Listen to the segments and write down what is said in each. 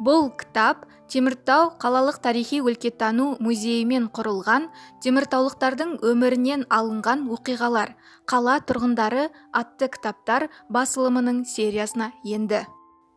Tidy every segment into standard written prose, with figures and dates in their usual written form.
Бұл кітап Теміртау қалалық тарихи-өлкетану музейімен құрылған теміртаулықтардың өмірінен алынған оқиғалар, қала тұрғындары атты кітаптар басылымының сериясына енді.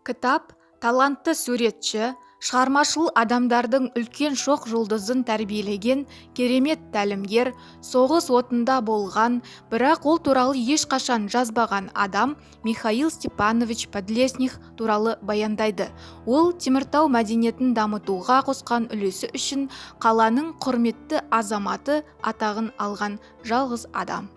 Кітап талантты суретші, шығармашыл адамдардың үлкен шоқ жұлдызын тәрбиелеген керемет тәлімгер, соғыс отында болған, бірақ ол туралы ешқашан жазбаған адам Михаил Степанович Подлесных туралы баяндайды. Ол Теміртау мәдениетін дамытуға қосқан үлесі үшін қаланың құрметті азаматы атағын алған жалғыз адам.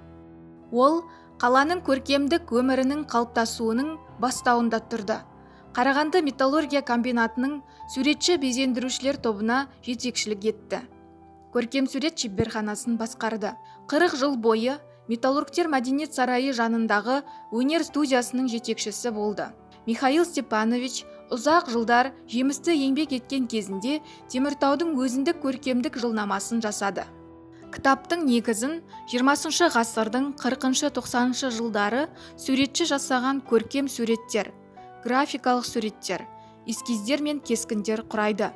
Ол қаланың көркемдік өмірінің қалыптасуының бастауында тұрды. Қарағанды металлургия комбинатының суретші безендірушілер тобына жетекшілік етті. Көркем сурет шеберханасын басқарды. 40 жыл бойы металлургтер мәдениет сарайы жанындағы өнер студиясының жетекшісі болды. Михаил Степанович ұзақ жылдар жемісті еңбек еткен кезінде Теміртаудың өзіндік көркемдік жылнамасын жасады. Кітаптың негізін 20 ғасырдың 40-90 жылдары суретші жасаған көркем суреттер, графикалық суреттер, эскиздер мен кескіндер құрайды.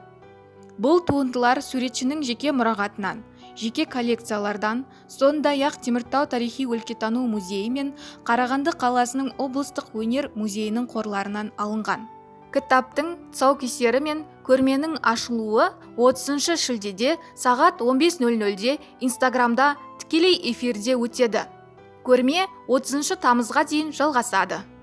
Бұл туындылар суретшінің жеке мұрағатынан, жеке коллекциялардан, сондай-ақ Теміртау тарихи-өлкетану музейі мен Қарағанды қаласының облыстық өнер музейінің қорларынан алынған. Кітаптың тұсаукесері мен көрменің ашылуы 30 шілдеде сағат 15:00-де Инстаграмда тікелей эфирде өтеді. Көрме 30 тамызға дейін жалғасады.